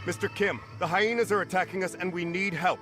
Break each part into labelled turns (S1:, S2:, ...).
S1: Mr. Kim, the hyenas are attacking us and we need help.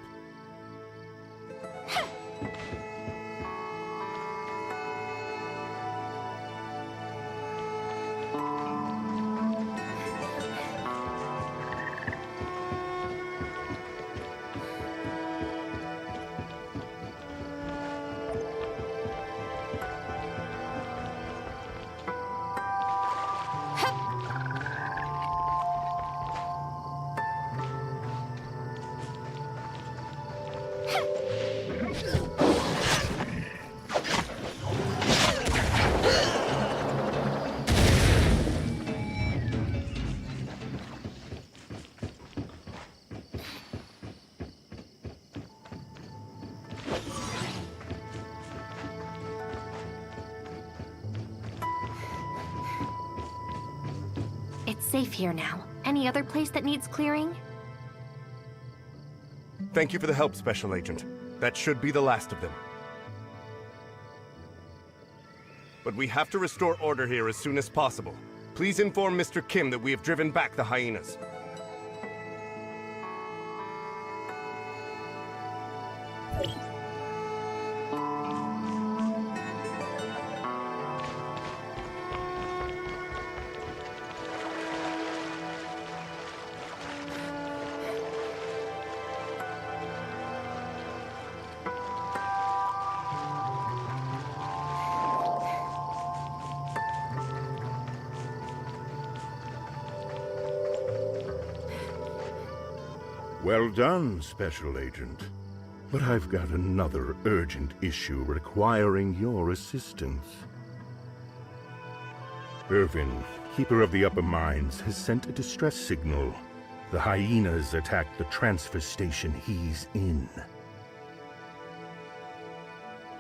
S2: It's safe here now. Any other place that needs clearing?
S1: Thank you for the help, Special Agent. That should be the last of them. But we have to restore order here as soon as possible. Please inform Mr. Kim that we have driven back the hyenas.
S3: Well done, Special Agent. But I've got another urgent issue requiring your assistance. Irvin, Keeper of the Upper Mines, has sent a distress signal. The hyenas attacked the transfer station he's in.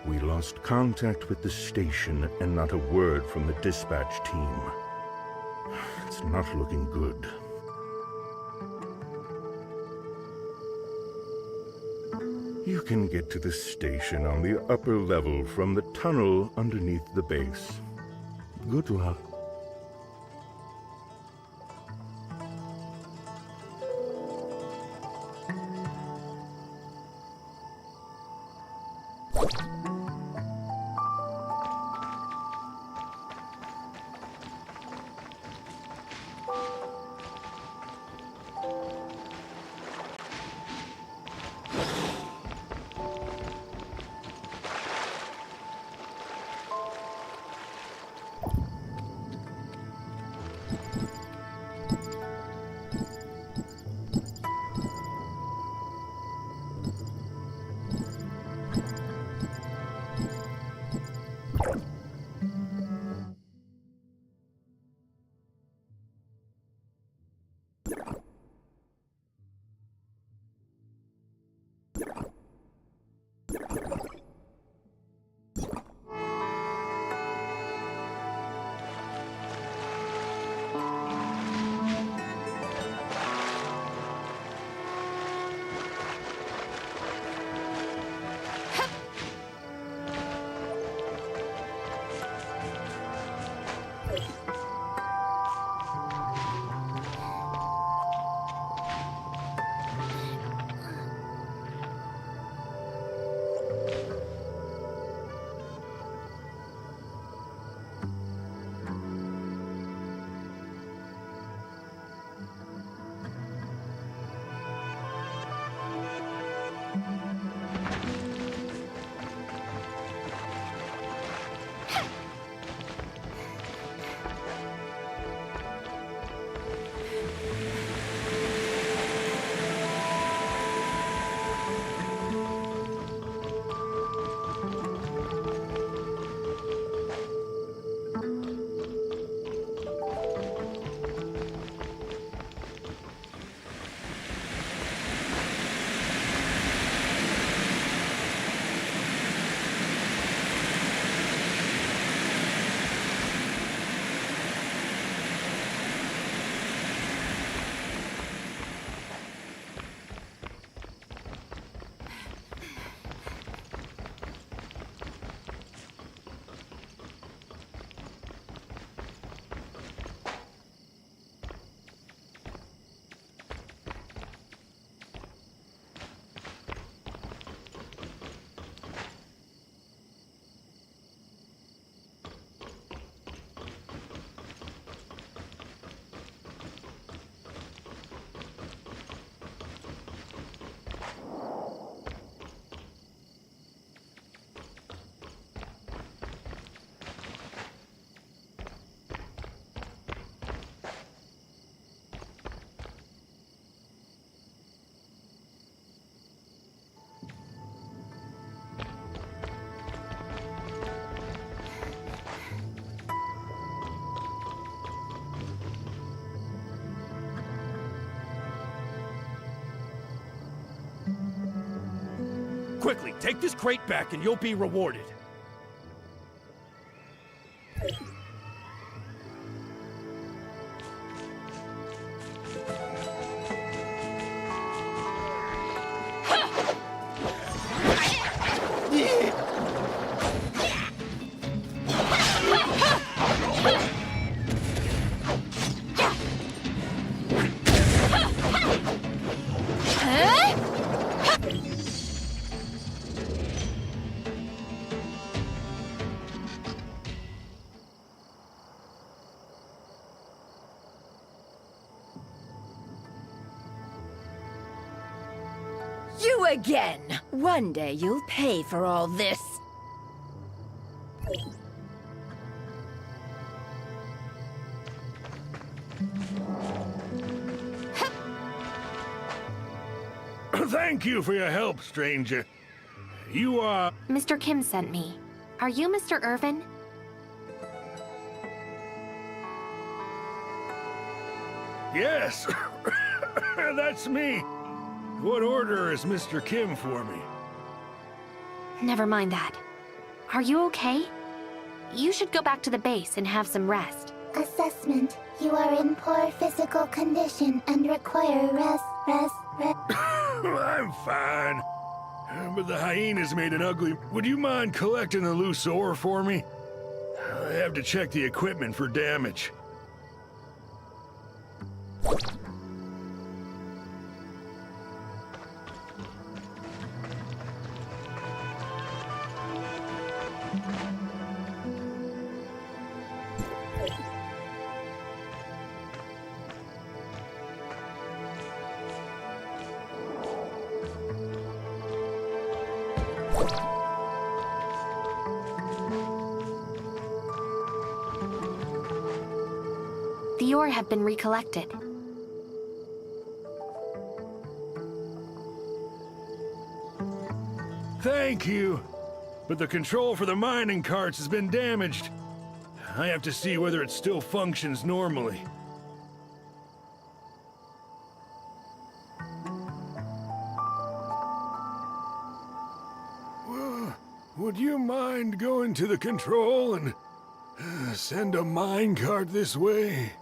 S3: We lost contact with the station and not a word from the dispatch team. It's not looking good. You can get to the station on the upper level from the tunnel underneath the base. Good luck.
S4: Quickly, take this crate back and you'll be rewarded.
S5: You again! One day you'll pay for all this.
S3: Thank you for your help, stranger. You are...
S2: Mr. Kim sent me. Are you Mr. Irvin?
S3: Yes, that's me. What order is Mr. Kim for me?
S2: Never mind that. Are you okay? You should go back to the base and have some rest.
S6: Assessment. You are in poor physical condition and require rest.
S3: I'm fine. But the hyenas made an ugly... Would you mind collecting the loose ore for me? I have to check the equipment for damage.
S2: The ore have been recollected.
S3: Thank you. But the control for the mining carts has been damaged. I have to see whether it still functions normally. Well, would you mind going to the control and send a mine cart this way?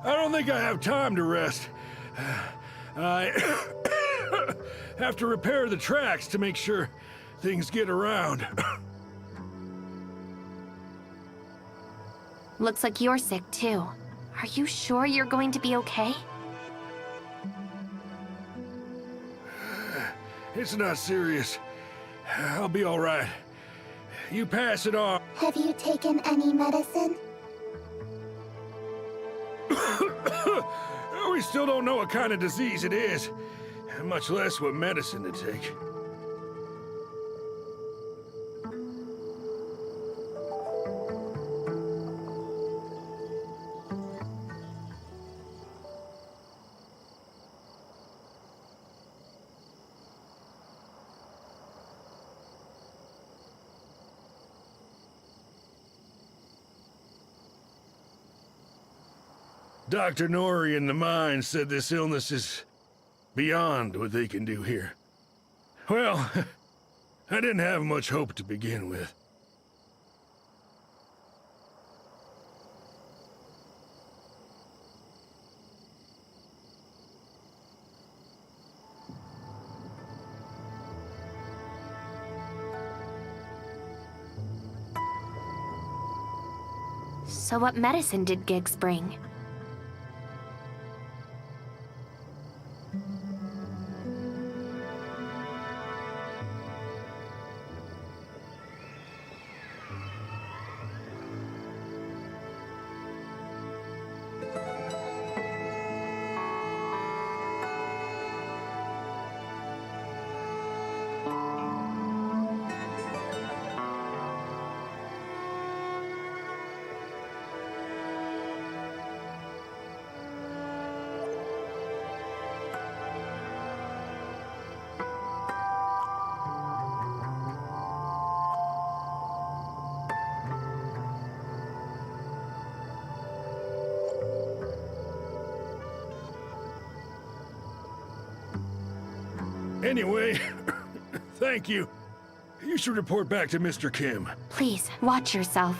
S3: I don't think I have time to rest. I have to repair the tracks to make sure things get around.
S2: Looks like you're sick too. Are you sure you're going to be okay?
S3: It's not serious. I'll be all right. You pass it on.
S6: Have you taken any medicine?
S3: We still don't know what kind of disease it is, much less what medicine to take. Dr. Nori in the mine said this illness is beyond what they can do here. Well, I didn't have much hope to begin with.
S2: So what medicine did Giggs bring?
S3: Anyway, thank you. You should report back to Mr. Kim.
S2: Please, watch yourself.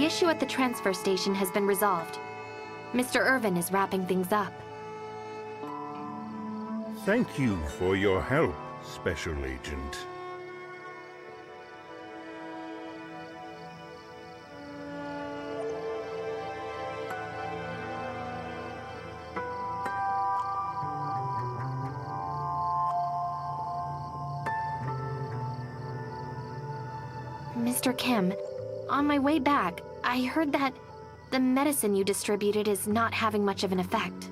S2: issue at the transfer station has been resolved. Mr. Irvin is wrapping things up.
S7: Thank you for your help, Special Agent.
S2: Mr. Kim, on my way back, I heard that the medicine you distributed is not having much of an effect.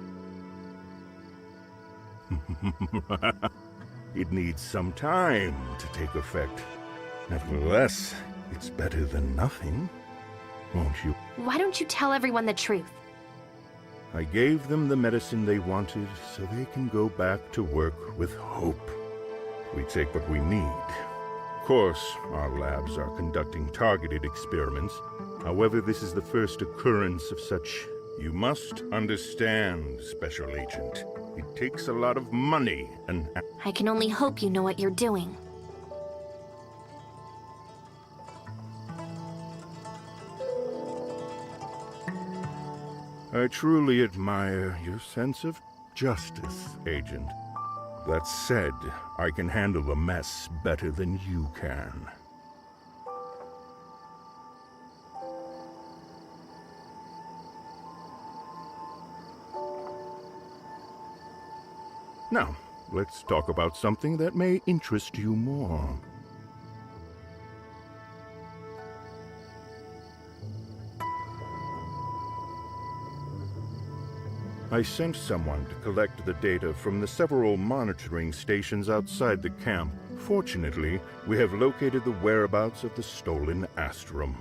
S7: It needs some time to take effect. Nevertheless, it's better than nothing, won't you?
S2: Why don't you tell everyone the truth?
S7: I gave them the medicine they wanted so they can go back to work with hope. We take what we need. Of course, our labs are conducting targeted experiments. However, this is the first occurrence of such. You must understand, Special Agent. It takes a lot of money and...
S2: I can only hope you know what you're doing.
S7: I truly admire your sense of justice, Agent. That said, I can handle a mess better than you can. Now, let's talk about something that may interest you more. I sent someone to collect the data from the several monitoring stations outside the camp. Fortunately, we have located the whereabouts of the stolen Astrum.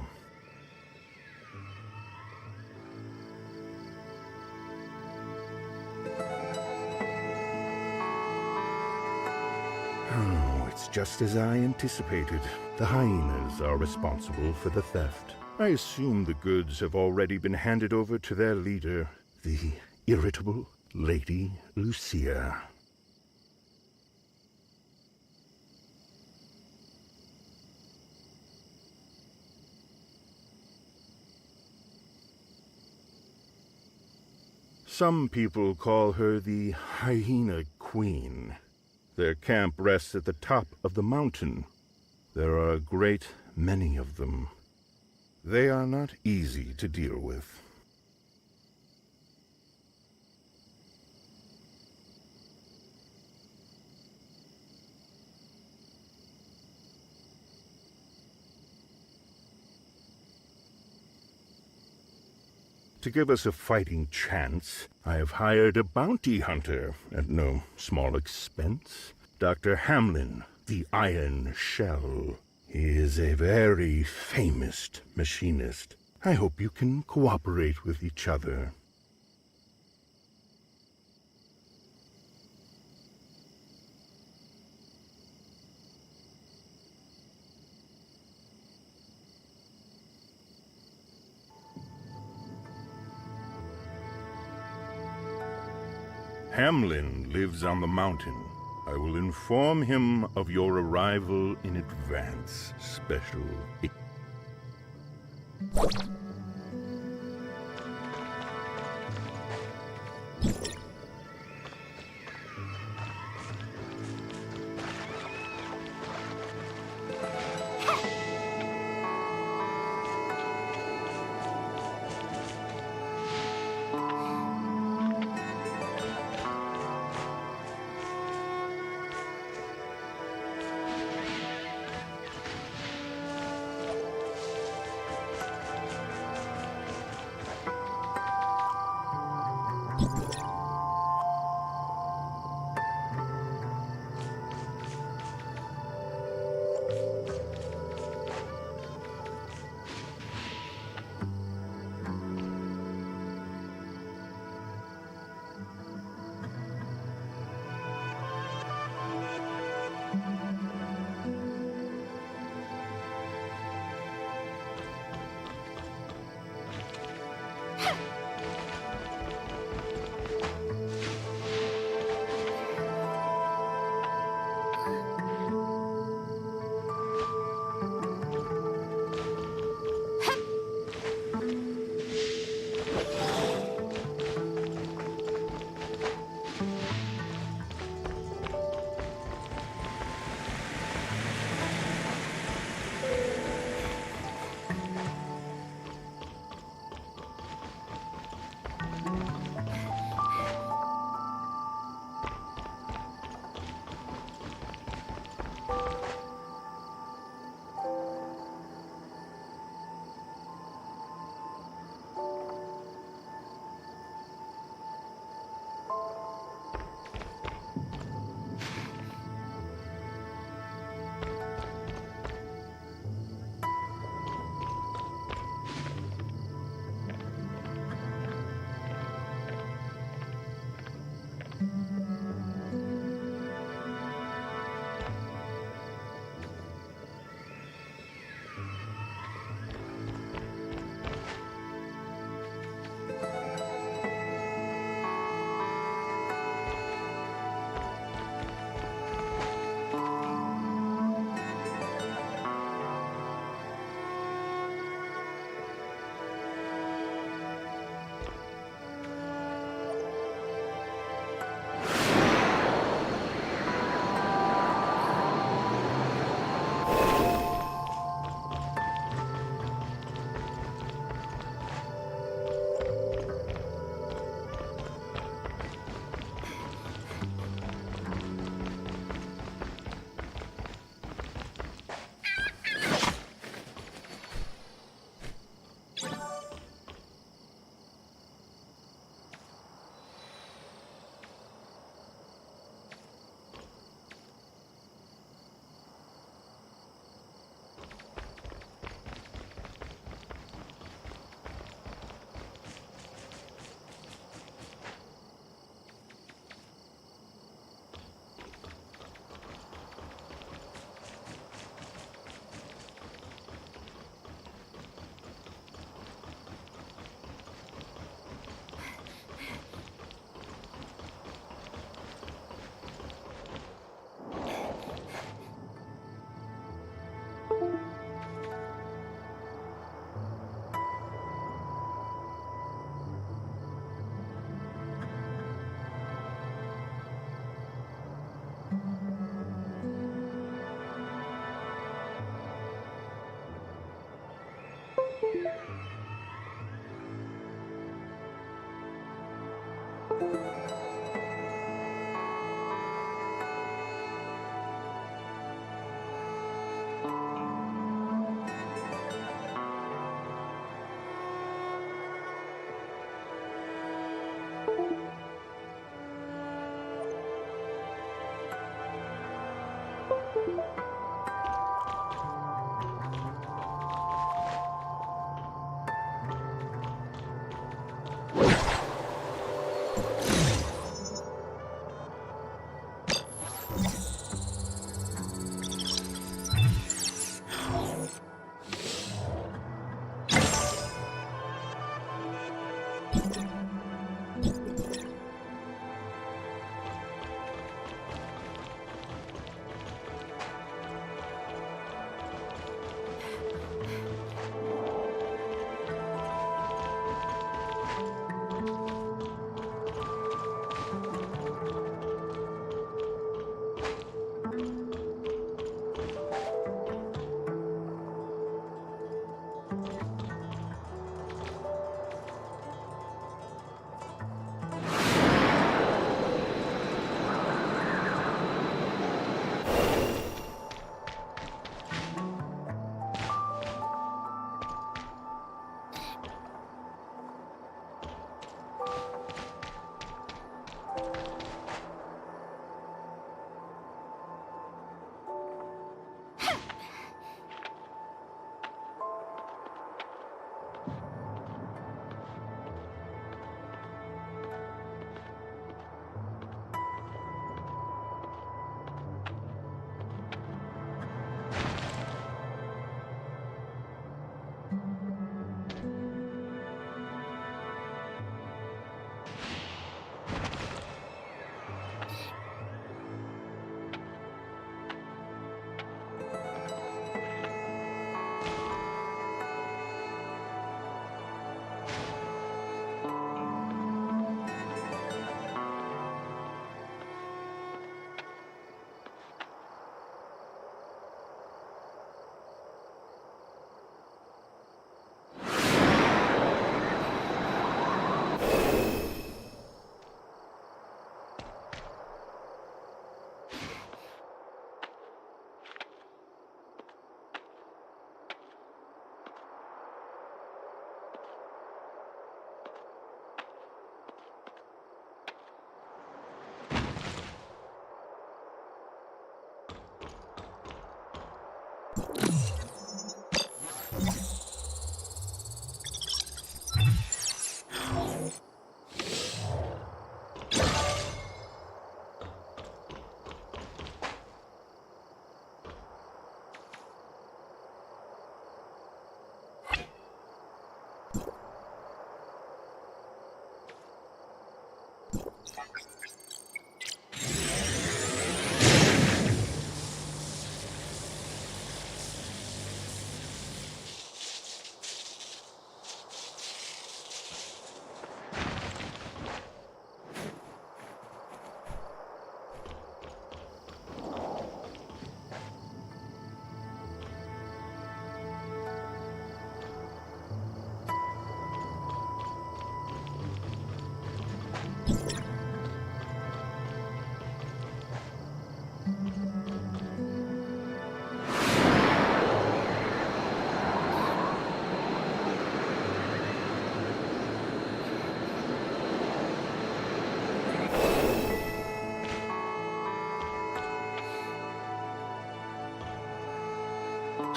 S7: Oh, it's just as I anticipated. The hyenas are responsible for the theft. I assume the goods have already been handed over to their leader, the irritable Lady Lucia. Some people call her the Hyena Queen. Their camp rests at the top of the mountain. There are a great many of them. They are not easy to deal with. To give us a fighting chance, I have hired a bounty hunter at no small expense. Dr. Hamlin, the Iron Shell. He is a very famous machinist. I hope you can cooperate with each other. Hamlin lives on the mountain. I will inform him of your arrival in advance, Special.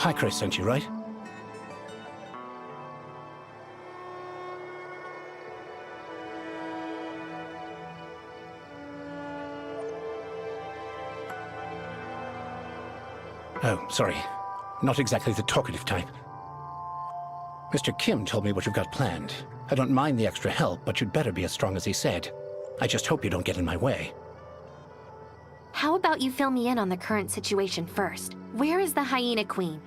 S4: Hi, Chris sent you, right? Oh, sorry. Not exactly the talkative type. Mr. Kim told me what you've got planned. I don't mind the extra help, but you'd better be as strong as he said. I just hope you don't get in my way.
S2: How about you fill me in on the current situation first? Where is the Hyena Queen?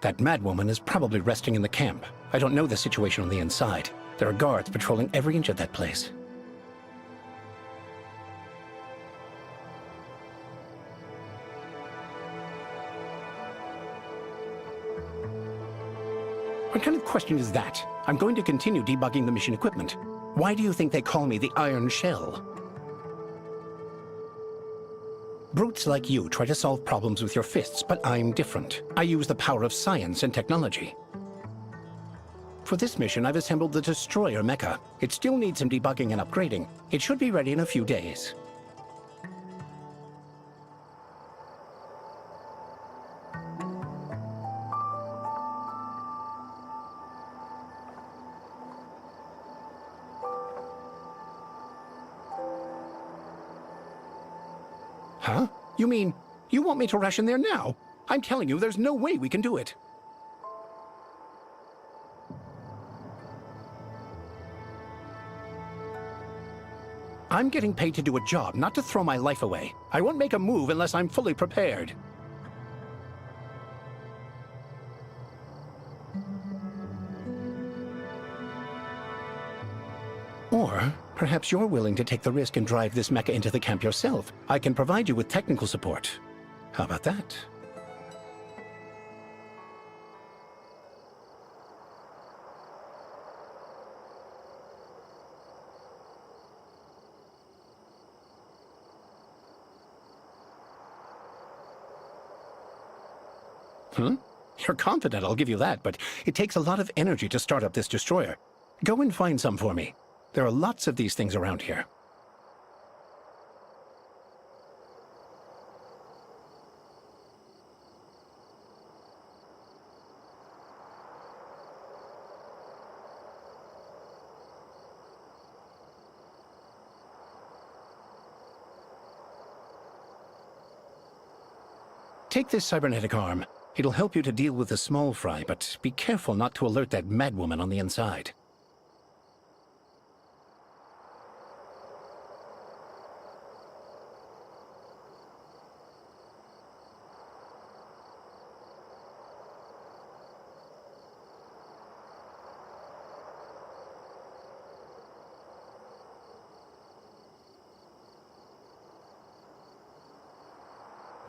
S4: That madwoman is probably resting in the camp. I don't know the situation on the inside. There are guards patrolling every inch of that place. What kind of question is that? I'm going to continue debugging the mission equipment. Why do you think they call me the Iron Shell? Brutes like you try to solve problems with your fists, but I'm different. I use the power of science and technology. For this mission, I've assembled the Destroyer mecha. It still needs some debugging and upgrading. It should be ready in a few days. Huh? You mean, you want me to rush in there now? I'm telling you, there's no way we can do it. I'm getting paid to do a job, not to throw my life away. I won't make a move unless I'm fully prepared. Or perhaps you're willing to take the risk and drive this mecha into the camp yourself. I can provide you with technical support. How about that? You're confident, I'll give you that, but it takes a lot of energy to start up this destroyer. Go and find some for me. There are lots of these things around here. Take this cybernetic arm. It'll help you to deal with the small fry, but be careful not to alert that madwoman on the inside.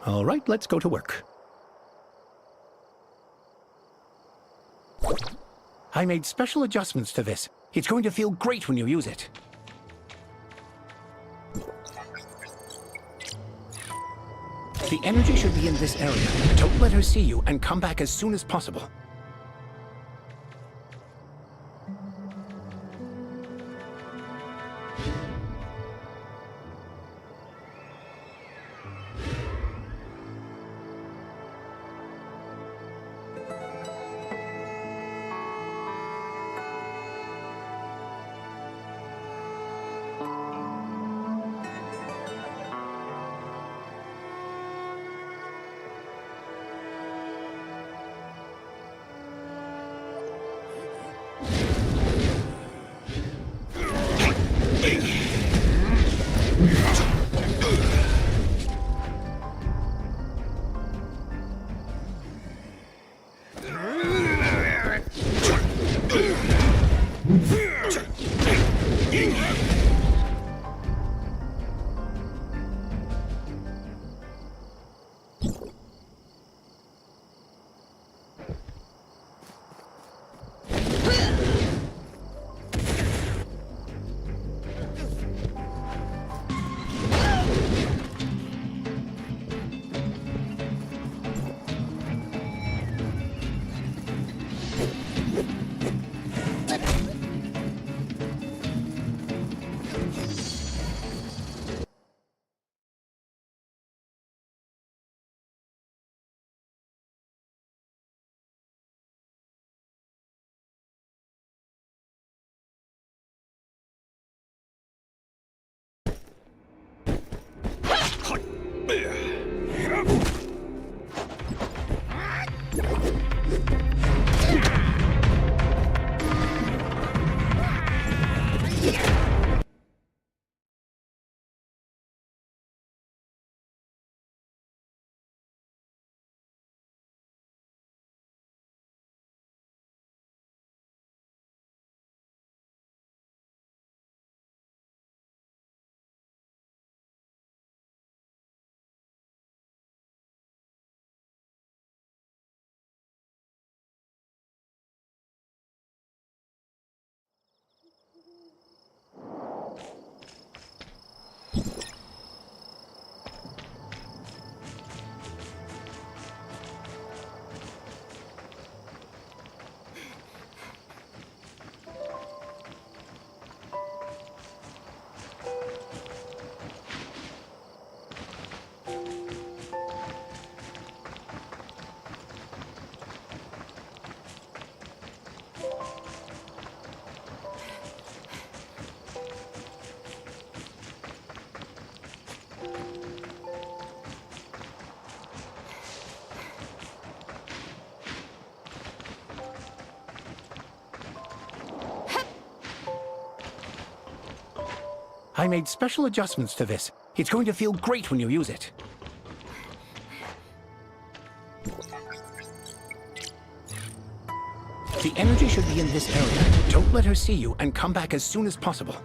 S4: All right, let's go to work. I made special adjustments to this. It's going to feel great when you use it. The energy should be in this area. Don't let her see you and come back as soon as possible. I made special adjustments to this. It's going to feel great when you use it. The energy should be in this area. Don't let her see you and come back as soon as possible.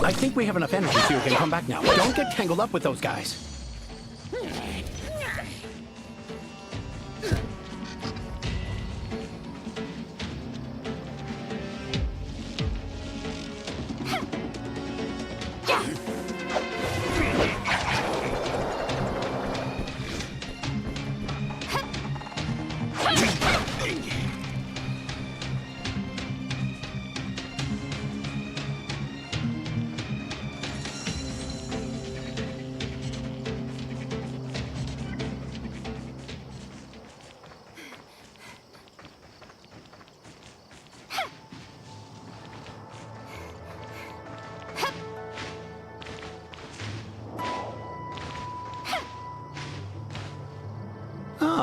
S4: I think we have enough energy so you can come back now. Don't get tangled up with those guys.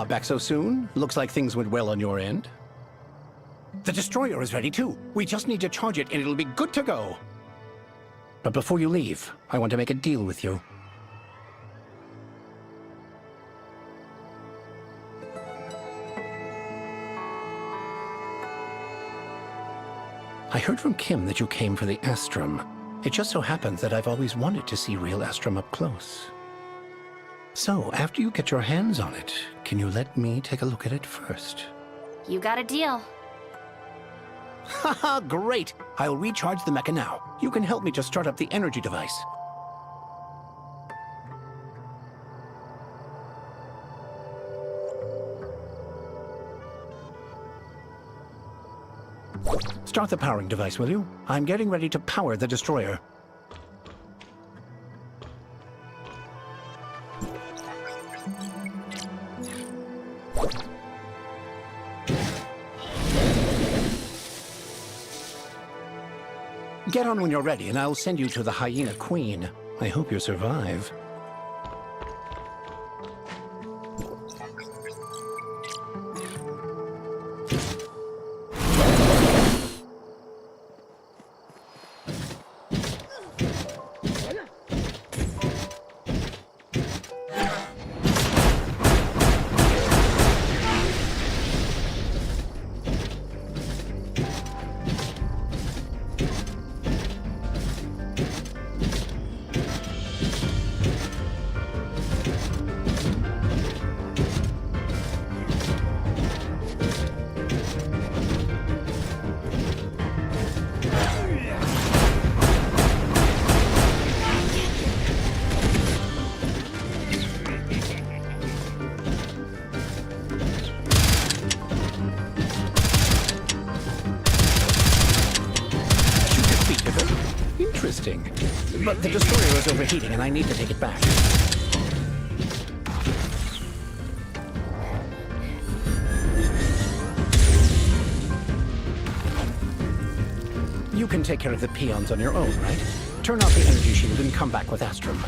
S4: back so soon? Looks like things went well on your end. The destroyer is ready too. We just need to charge it and it'll be good to go. But before you leave, I want to make a deal with you. I heard from Kim that you came for the Astrum. It just so happens that I've always wanted to see real Astrum up close. So, after you get your hands on it, can you let me take a look at it first?
S2: You got a deal.
S4: Haha, great! I'll recharge the mecha now. You can help me to start up the energy device. Start the powering device, will you? I'm getting ready to power the destroyer. Get on when you're ready, and I'll send you to the Hyena Queen. I hope you survive. Interesting. But the destroyer is overheating and I need to take it back. You can take care of the peons on your own, right? Turn off the energy shield and come back with Astrum.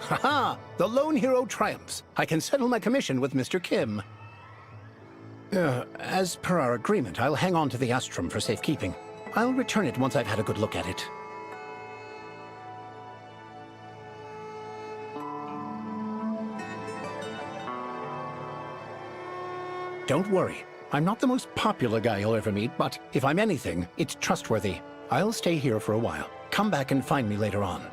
S4: Ha! The lone hero triumphs. I can settle my commission with Mr. Kim. As per our agreement, I'll hang on to the Astrum for safekeeping. I'll return it once I've had a good look at it. Don't worry. I'm not the most popular guy you'll ever meet, but if I'm anything, it's trustworthy. I'll stay here for a while. Come back and find me later on.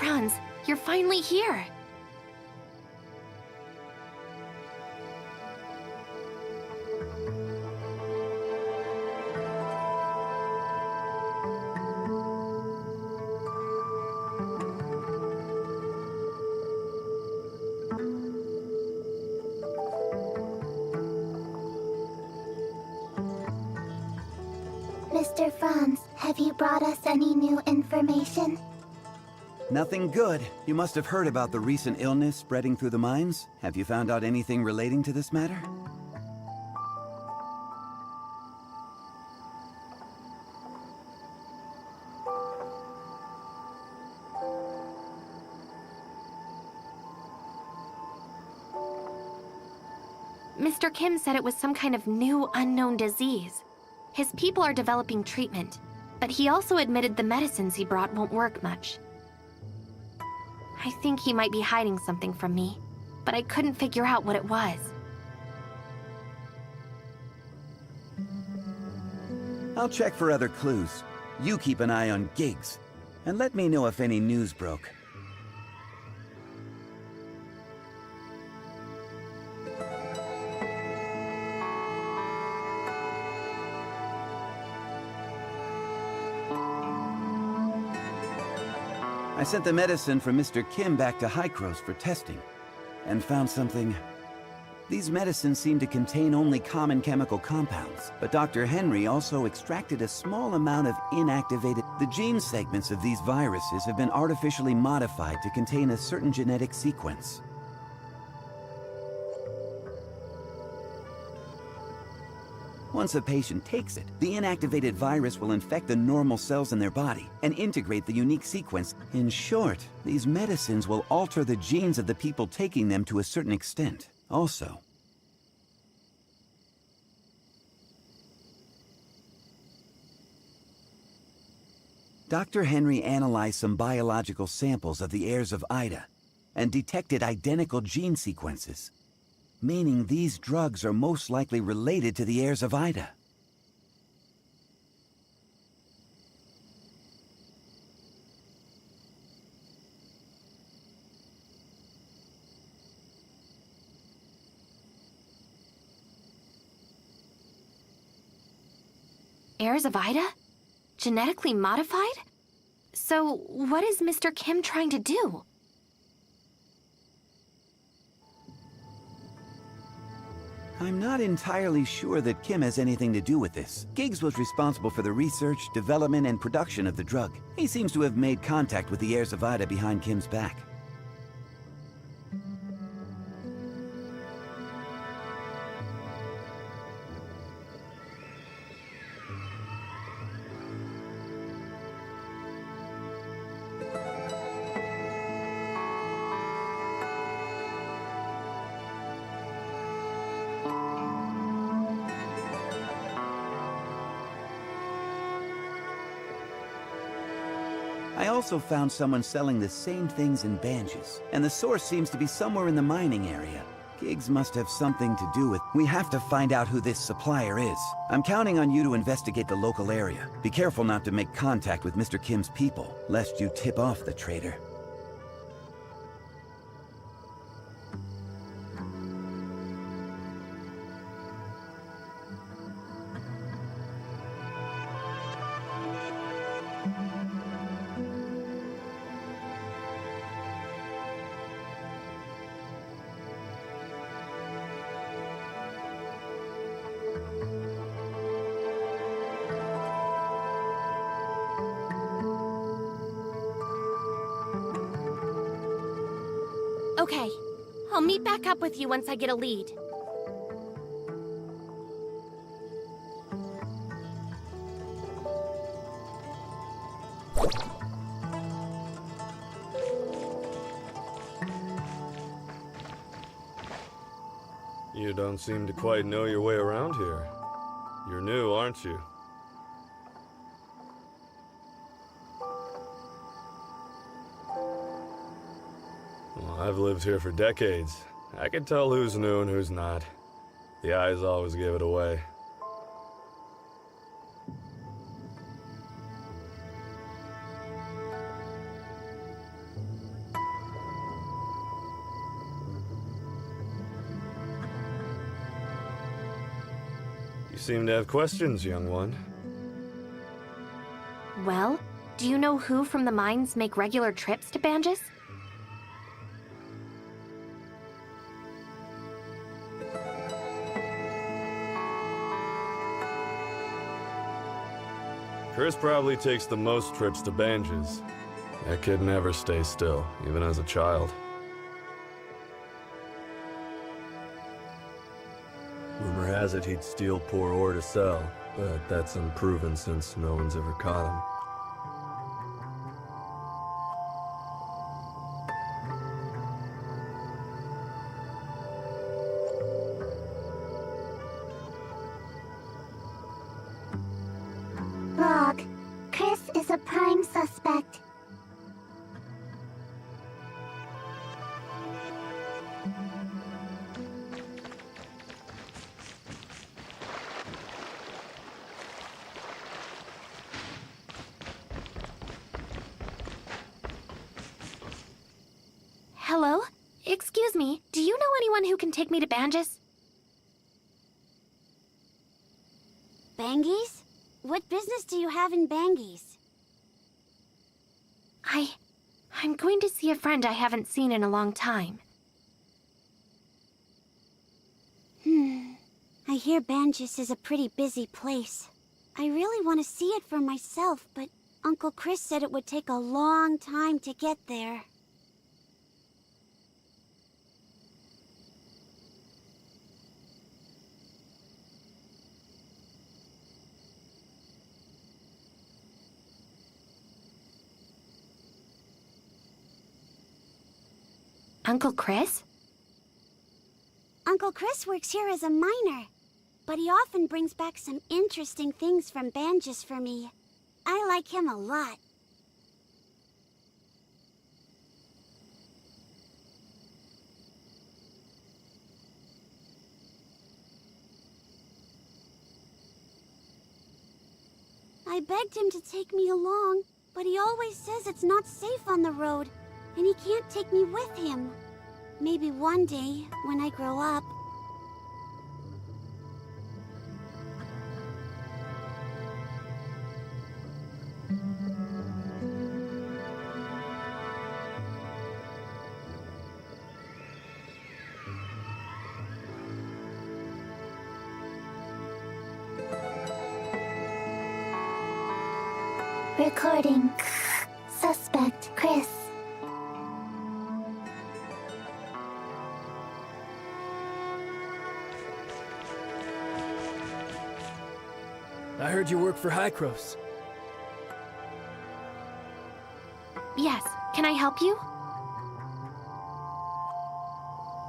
S2: Franz, you're finally here.
S6: Mr. Franz, have you brought us any new information?
S8: Nothing good. You must have heard about the recent illness spreading through the mines. Have you found out anything relating to this matter?
S2: Mr. Kim said it was some kind of new unknown disease. His people are developing treatment, but he also admitted the medicines he brought won't work much. I think he might be hiding something from me, but I couldn't figure out what it was.
S8: I'll check for other clues. You keep an eye on Giggs, and let me know if any news broke. I sent the medicine from Mr. Kim back to Hycros for testing, and found something. These medicines seem to contain only common chemical compounds, but Dr. Henry also extracted a small amount of inactivated... The gene segments of these viruses have been artificially modified to contain a certain genetic sequence. Once a patient takes it, the inactivated virus will infect the normal cells in their body and integrate the unique sequence. In short, these medicines will alter the genes of the people taking them to a certain extent. Also, Dr. Henry analyzed some biological samples of the heirs of Ida and detected identical gene sequences, meaning these drugs are most likely related to the heirs of Ida.
S2: Heirs of Ida? Genetically modified? So, what is Mr. Kim trying to do?
S8: I'm not entirely sure that Kim has anything to do with this. Giggs was responsible for the research, development, and production of the drug. He seems to have made contact with the heirs of Ida behind Kim's back. I also found someone selling the same things in Banges, and the source seems to be somewhere in the mining area. Giggs must have something to do with... We have to find out who this supplier is. I'm counting on you to investigate the local area. Be careful not to make contact with Mr. Kim's people, lest you tip off the traitor.
S2: Okay, I'll meet back up with you once I get a lead.
S9: You don't seem to quite know your way around here. You're new, aren't you? Well, I've lived here for decades. I can tell who's new and who's not. The eyes always give it away. You seem to have questions, young one.
S2: Well, do you know who from the mines make regular trips to Banges?
S9: Chris probably takes the most trips to Banges. That kid never stays still, even as a child. Rumor has it he'd steal poor ore to sell, but that's unproven since no one's ever caught him.
S6: Log. Chris is a prime suspect.
S2: Hello? Excuse me, do you know anyone who can take me to Banges?
S10: Banges? What business do you have in Banges?
S2: I'm going to see a friend I haven't seen in a long time.
S10: I hear Banges is a pretty busy place. I really want to see it for myself, but Uncle Chris said it would take a long time to get there.
S2: Uncle Chris?
S10: Uncle Chris works here as a miner, but he often brings back some interesting things from Banges for me. I like him a lot. I begged him to take me along, but he always says it's not safe on the road, and he can't take me with him. Maybe one day, when I grow up.
S6: Recording. Suspect Chris.
S11: I heard you work for Hycros.
S2: Yes, can I help you?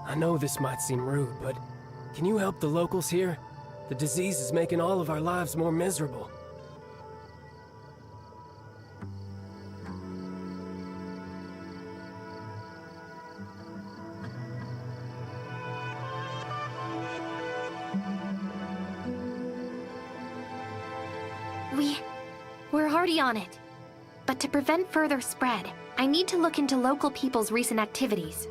S11: I know this might seem rude, but can you help the locals here? The disease is making all of our lives more miserable.
S2: We're already on it. But to prevent further spread, I need to look into local people's recent activities.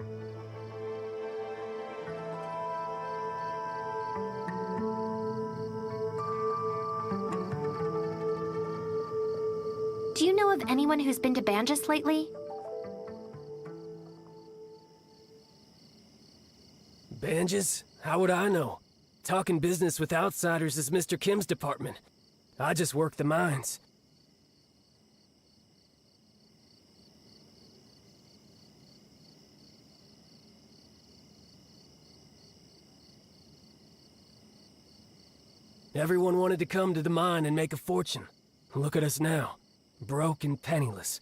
S2: Do you know of anyone who's been to Banges lately?
S11: Banges? How would I know? Talking business with outsiders is Mr. Kim's department. I just work the mines. Everyone wanted to come to the mine and make a fortune. Look at us now, broke and penniless.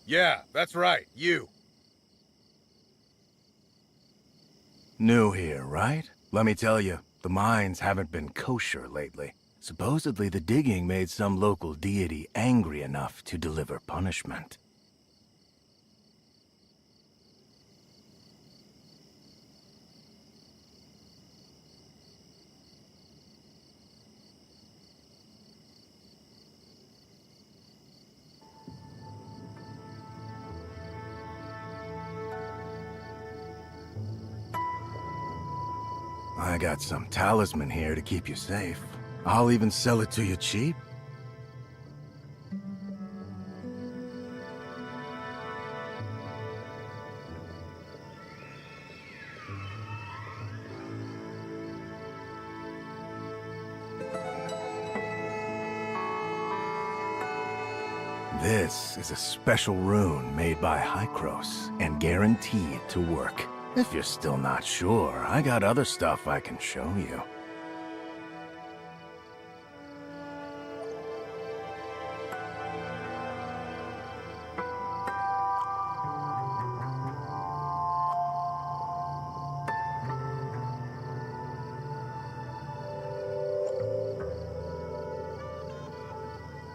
S12: Yeah, that's right, you.
S13: New here, right? Let me tell you, the mines haven't been kosher lately. Supposedly the digging made some local deity angry enough to deliver punishment. I got some talisman here to keep you safe. I'll even sell it to you cheap. This is a special rune made by Hykros and guaranteed to work. If you're still not sure, I got other stuff I can show you.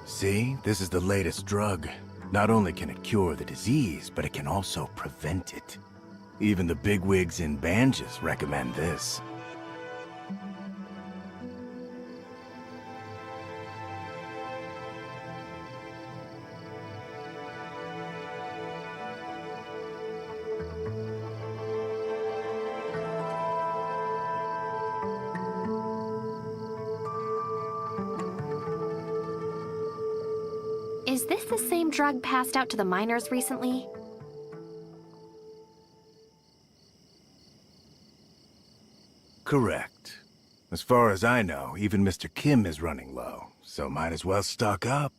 S13: See, this is the latest drug. Not only can it cure the disease, but it can also prevent it. Even the bigwigs in Banges recommend this.
S2: Is this the same drug passed out to the miners recently?
S13: Correct. As far as I know, even Mr. Kim is running low, so might as well stock up.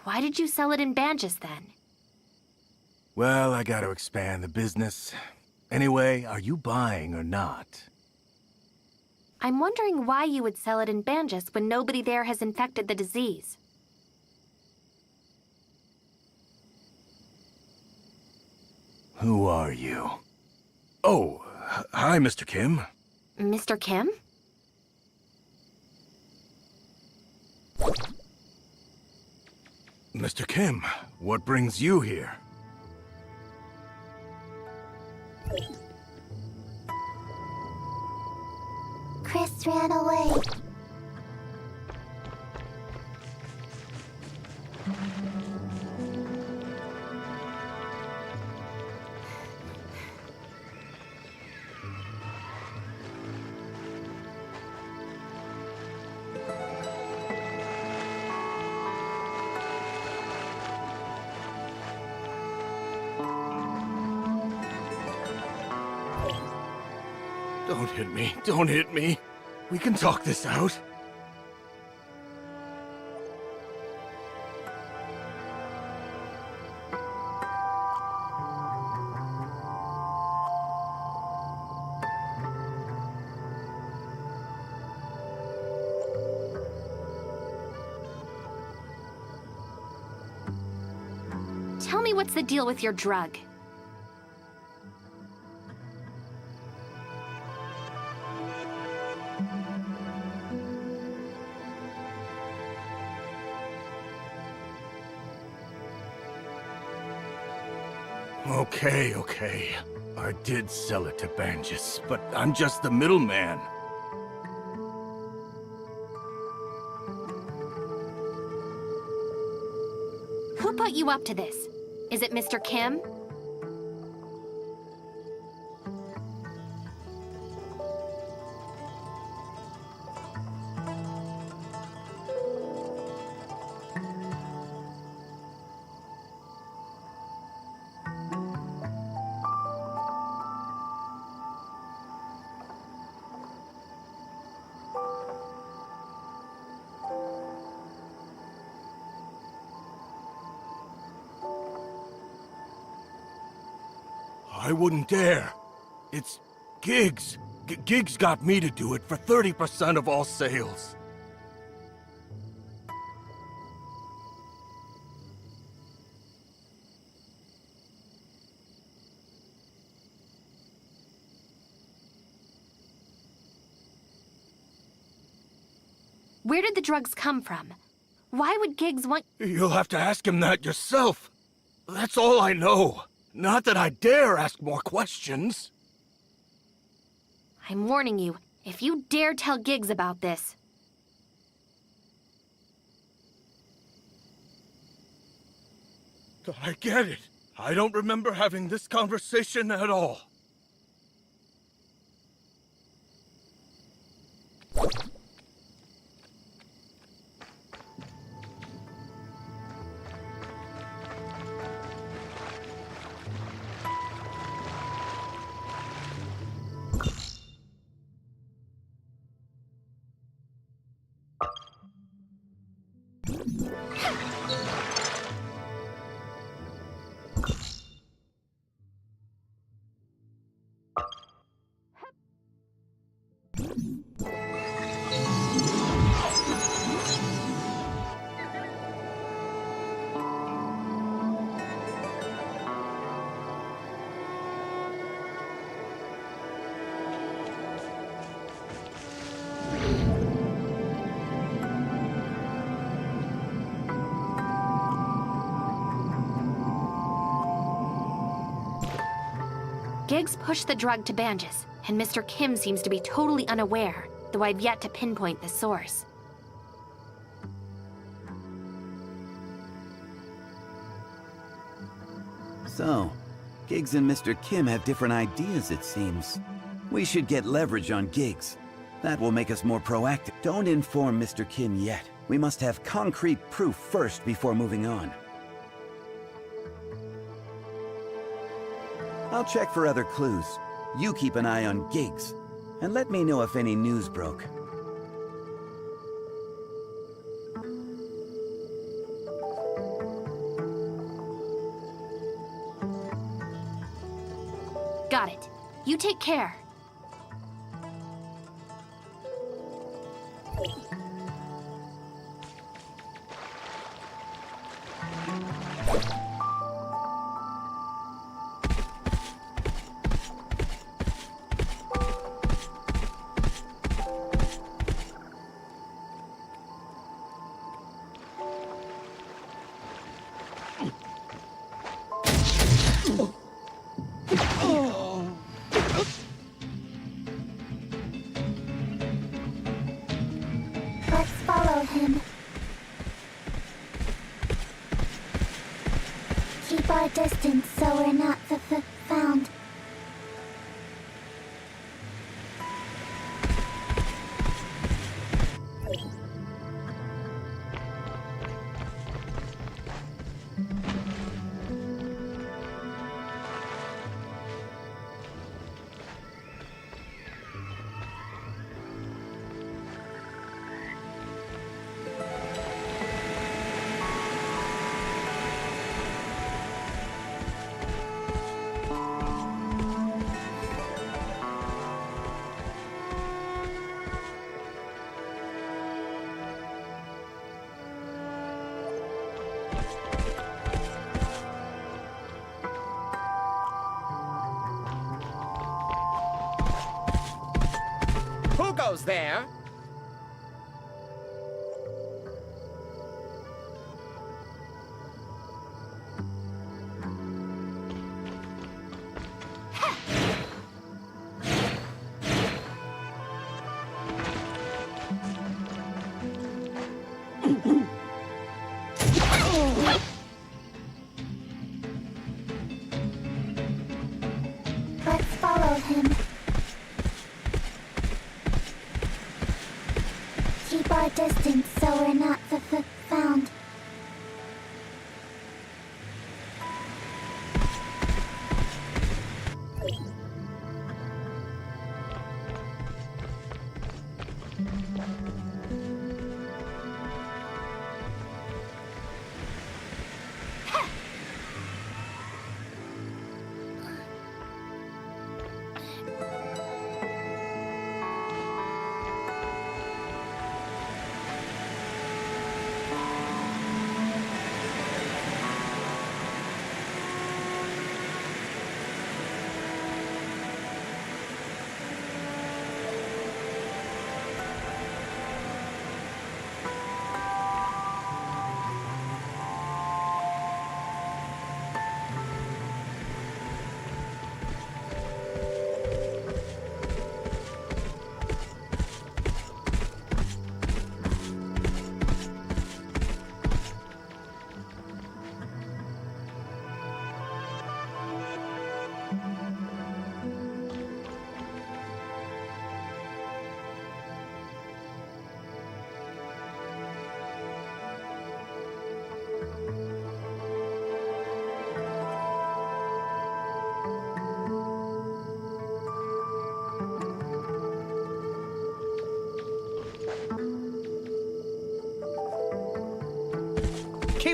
S2: Why did you sell it in Banges then?
S13: Well, I gotta expand the business. Anyway, are you buying or not?
S2: I'm wondering why you would sell it in Banges when nobody there has infected the disease.
S13: Who are you? Oh, hi, Mr. Kim.
S2: Mr. Kim?
S13: Mr. Kim, what brings you here?
S6: Chris ran away.
S13: Don't hit me. Don't hit me. We can talk this out.
S2: Tell me what's the deal with your drug?
S13: Okay. I did sell it to Banges, but I'm just the middleman.
S2: Who put you up to this? Is it Mr. Kim?
S13: I wouldn't dare. It's Giggs. Giggs got me to do it for 30% of all sales.
S2: Where did the drugs come from? Why would Giggs want—
S13: You'll have to ask him that yourself. That's all I know. Not that I dare ask more questions.
S2: I'm warning you, if you dare tell Giggs about this.
S13: I get it. I don't remember having this conversation at all.
S2: Giggs pushed the drug to Banges, and Mr. Kim seems to be totally unaware, though I've yet to pinpoint the source.
S8: So, Giggs and Mr. Kim have different ideas, it seems. We should get leverage on Giggs. That will make us more proactive. Don't inform Mr. Kim yet. We must have concrete proof first before moving on. I'll check for other clues. You keep an eye on Giggs, and let me know if any news broke.
S2: Got it. You take care.
S6: Let's follow him. Keep our distance so we're not found.
S14: Who goes there?
S6: Let's follow him. Keep our distance so we're not found.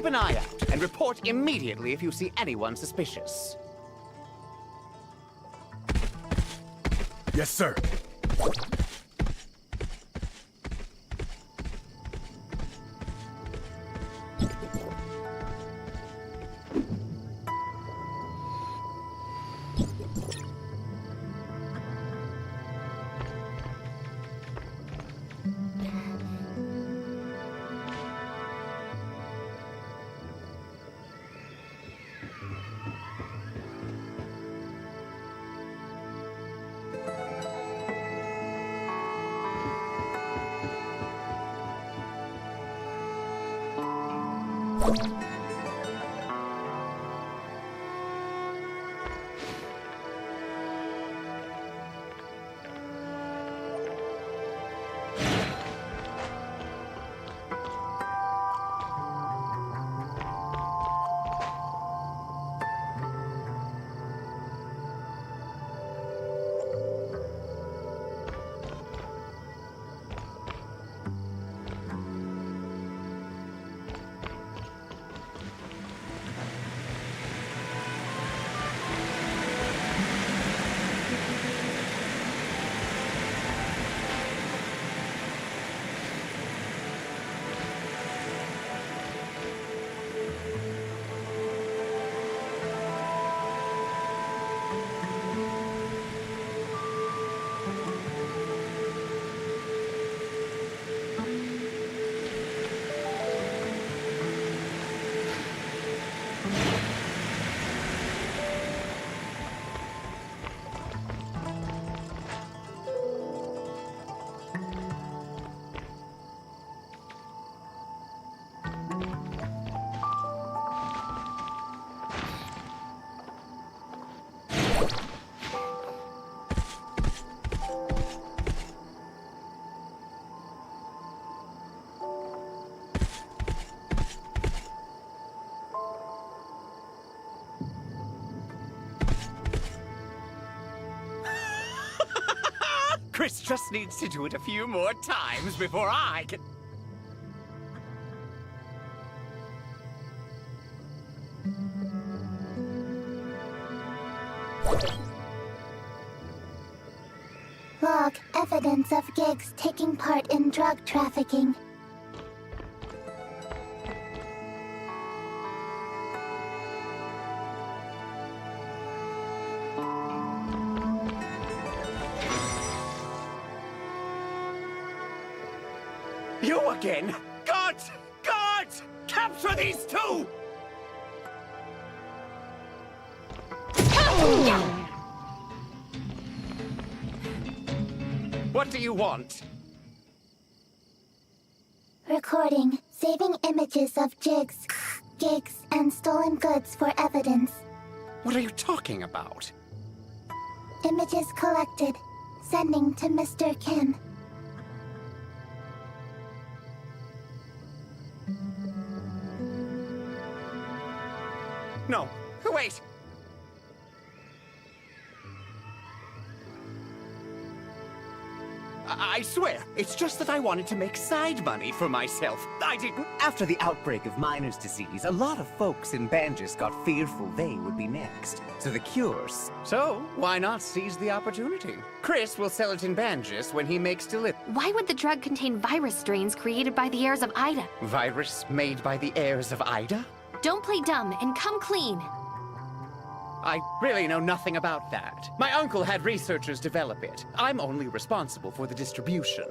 S14: Keep an eye out and report immediately if you see anyone suspicious.
S13: Yes, sir.
S14: Chris just needs to do it a few more times before I can...
S6: Log evidence of gigs taking part in drug trafficking.
S14: You again? God! God! Capture these two! What do you want?
S6: Recording, saving images of gigs, and stolen goods for evidence.
S14: What are you talking about?
S6: Images collected, sending to Mr. Kim.
S14: No, wait! I swear, it's just that I wanted to make side money for myself. I didn't...
S8: After the outbreak of miner's disease, a lot of folks in Banjus got fearful they would be next. So the cures...
S14: So, why not seize the opportunity? Chris will sell it in Banjus when he makes delivery.
S2: Why would the drug contain virus strains created by the heirs of Ida?
S14: Virus made by the heirs of Ida?
S2: Don't play dumb and come clean.
S14: I really know nothing about that. My uncle had researchers develop it. I'm only responsible for the distribution.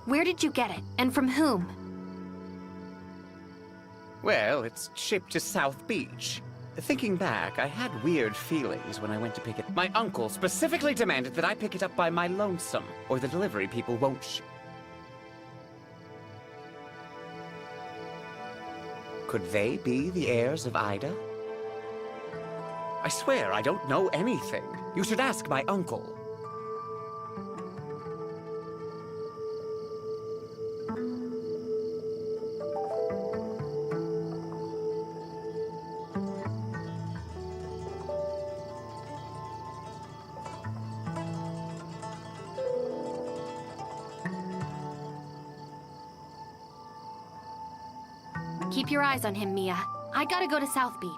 S2: Where did you get it, and from whom?
S14: Well, it's shipped to South Beach. Thinking back, I had weird feelings when I went to pick it. My uncle specifically demanded that I pick it up by my lonesome, or the delivery people won't ship. Could they be the heirs of Ida? I swear I don't know anything. You should ask my uncle.
S2: Keep your eyes on him, Mia. I gotta go to South Beach.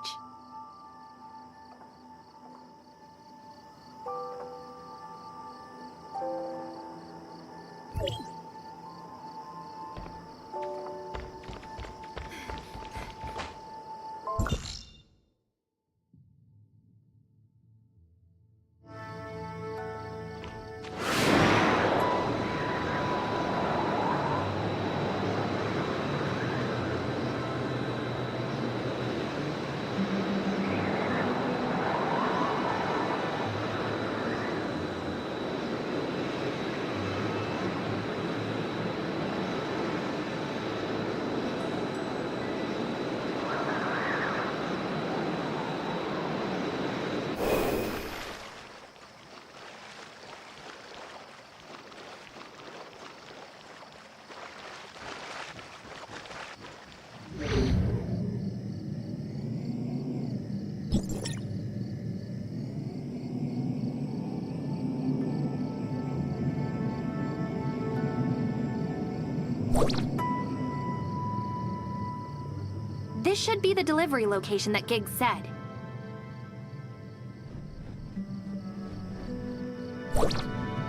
S2: This should be the delivery location that Giggs said.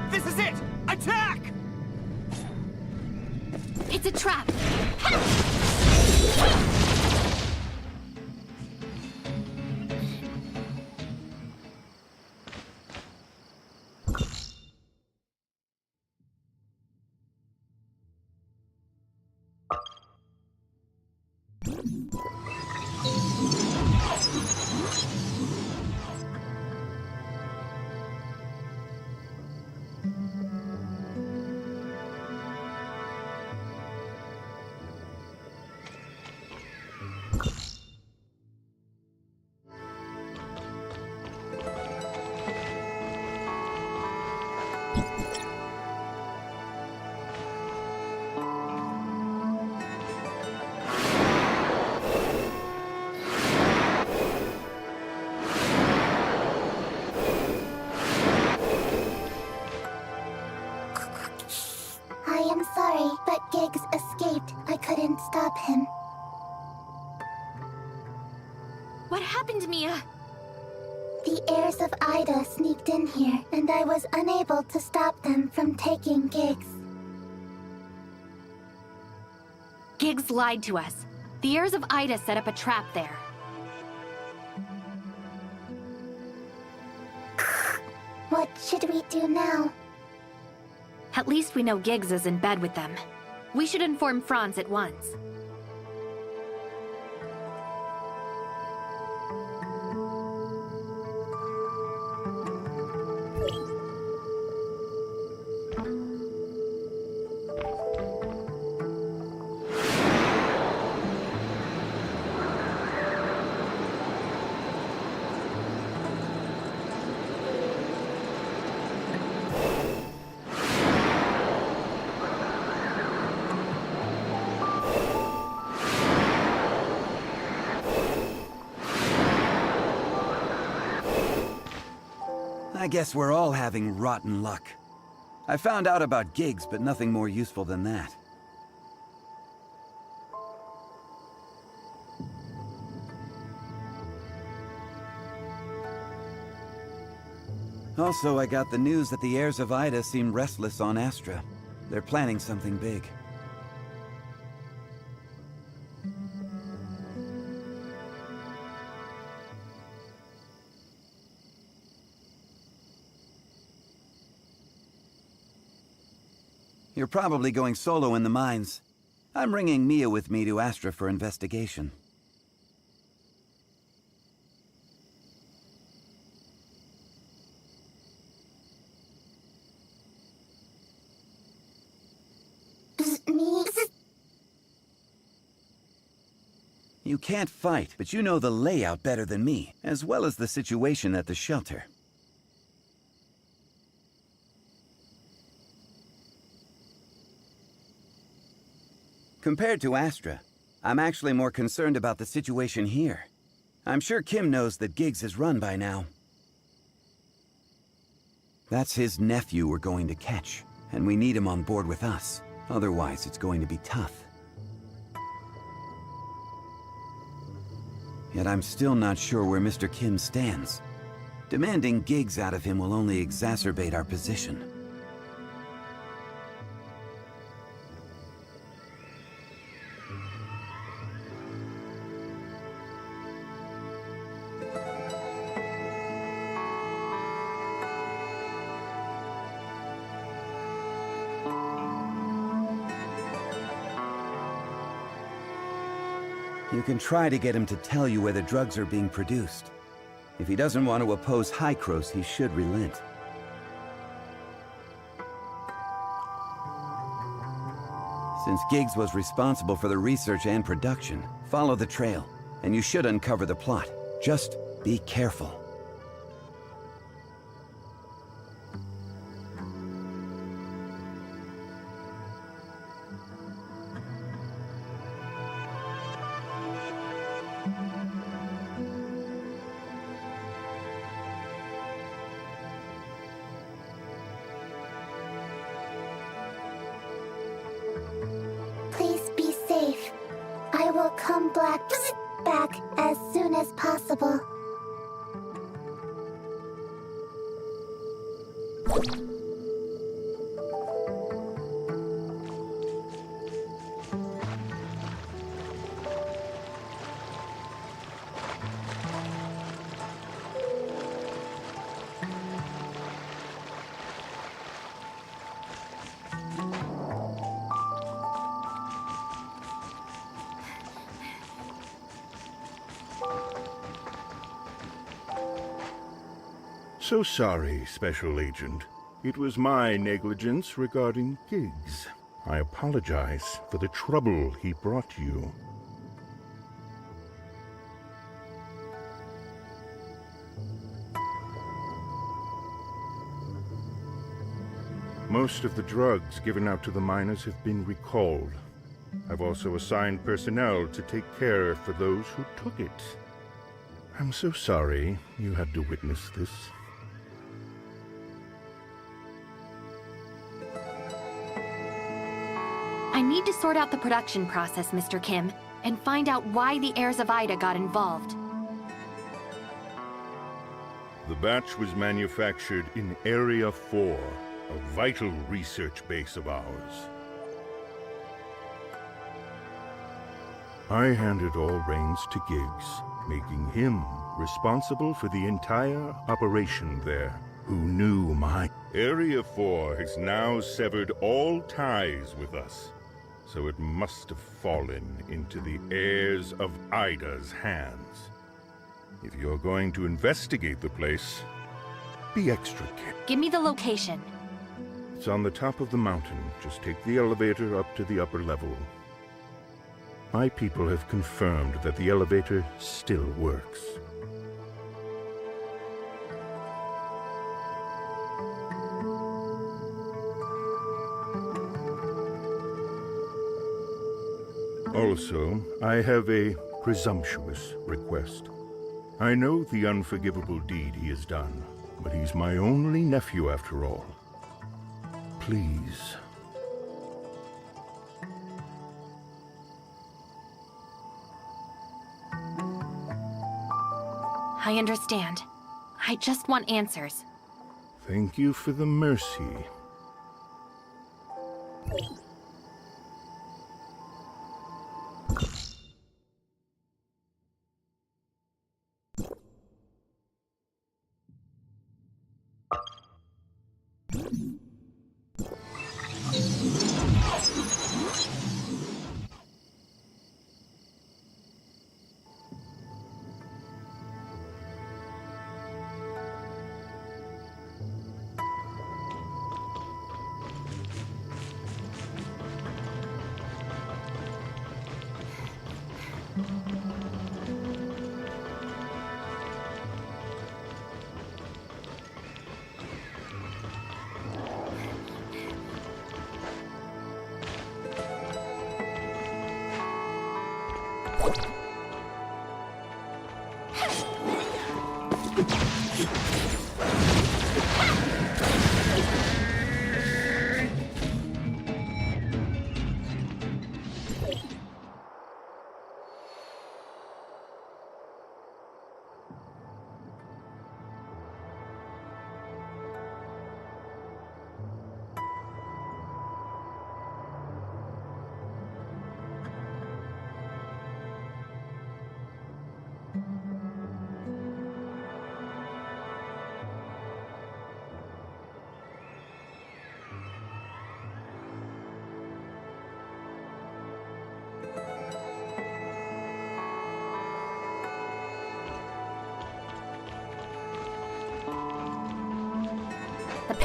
S14: This is it! Attack!
S2: It's a trap!
S6: I am sorry, but Giggs escaped. I couldn't stop him.
S2: What happened, Mia?
S6: The heirs of Ida sneaked in here, and I was unable to stop them from taking Giggs.
S2: Giggs lied to us. The heirs of Ida set up a trap there.
S6: What should we do now?
S2: At least we know Giggs is in bed with them. We should inform Franz at once.
S8: I guess we're all having rotten luck. I found out about Giggs, but nothing more useful than that. Also, I got the news that the heirs of Ida seem restless on Astra. They're planning something big. You're probably going solo in the mines. I'm bringing Mia with me to Astra for investigation. You can't fight, but you know the layout better than me, as well as the situation at the shelter. Compared to Astra, I'm actually more concerned about the situation here. I'm sure Kim knows that Giggs is run by now. That's his nephew we're going to catch, and we need him on board with us. Otherwise, it's going to be tough. Yet I'm still not sure where Mr. Kim stands. Demanding gigs out of him will only exacerbate our position. You can try to get him to tell you where the drugs are being produced. If he doesn't want to oppose Hykros, he should relent. Since Giggs was responsible for the research and production, follow the trail, and you should uncover the plot. Just be careful.
S6: Please be safe. I will come back as soon as possible.
S7: So sorry, Special Agent. It was my negligence regarding Giggs. I apologize for the trouble he brought you. Most of the drugs given out to the miners have been recalled. I've also assigned personnel to take care for those who took it. I'm so sorry you had to witness this.
S2: I need to sort out the production process, Mr. Kim, and find out why the heirs of Ida got involved.
S7: The batch was manufactured in Area 4, a vital research base of ours. I handed all reins to Giggs, making him responsible for the entire operation there. Who knew my... Area 4 has now severed all ties with us, so it must have fallen into the heirs of Ida's hands. If you're going to investigate the place, be extra careful.
S2: Give me the location.
S7: It's on the top of the mountain. Just take the elevator up to the upper level. My people have confirmed that the elevator still works. Also, I have a presumptuous request. I know the unforgivable deed he has done, but he's my only nephew after all. Please.
S2: I understand. I just want answers.
S7: Thank you for the mercy.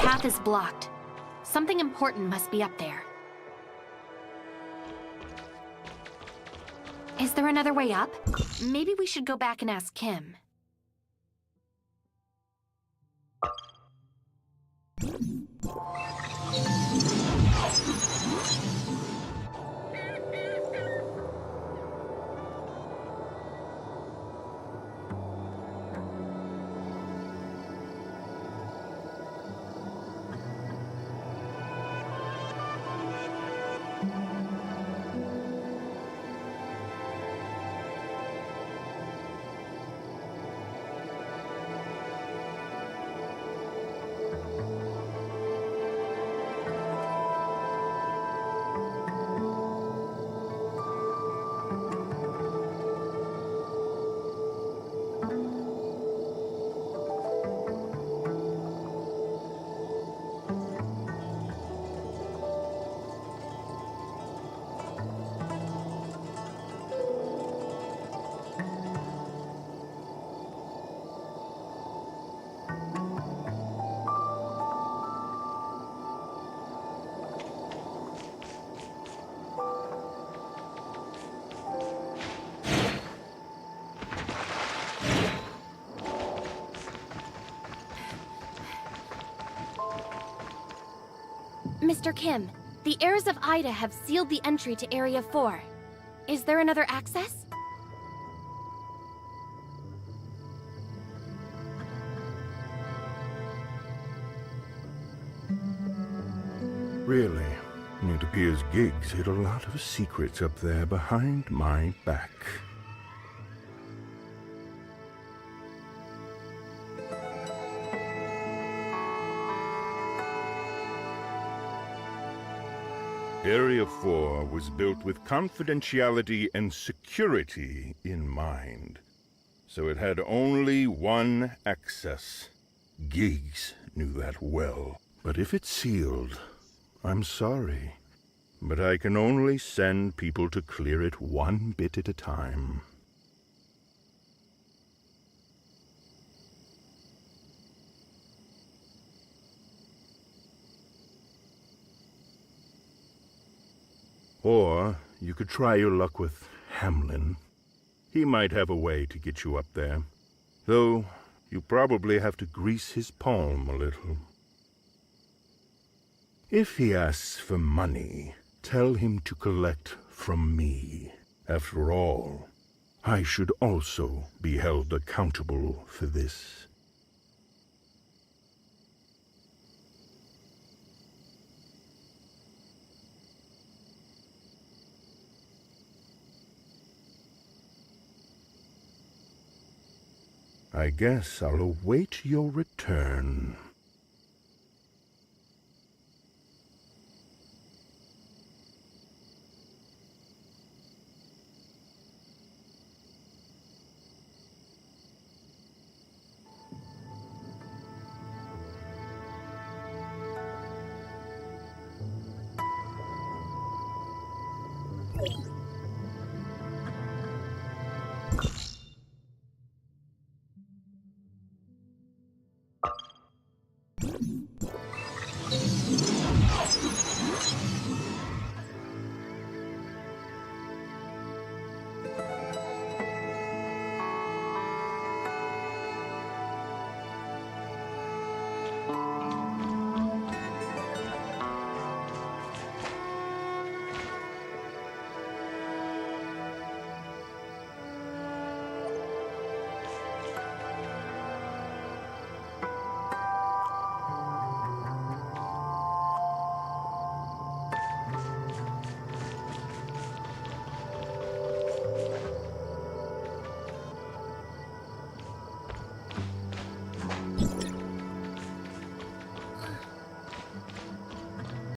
S2: path is blocked. Something important must be up there. Is there another way up? Maybe we should go back and ask Kim. Mr. Kim, the heirs of Ida have sealed the entry to Area 4. Is there another access?
S7: Really, it appears Giggs hid a lot of secrets up there behind my back. Area 4 was built with confidentiality and security in mind. So it had only one access. Giggs knew that well. But if it's sealed, I'm sorry. But I can only send people to clear it one bit at a time. Or you could try your luck with Hamlin. He might have a way to get you up there. Though, you probably have to grease his palm a little. If he asks for money, tell him to collect from me. After all, I should also be held accountable for this. I guess I'll await your return.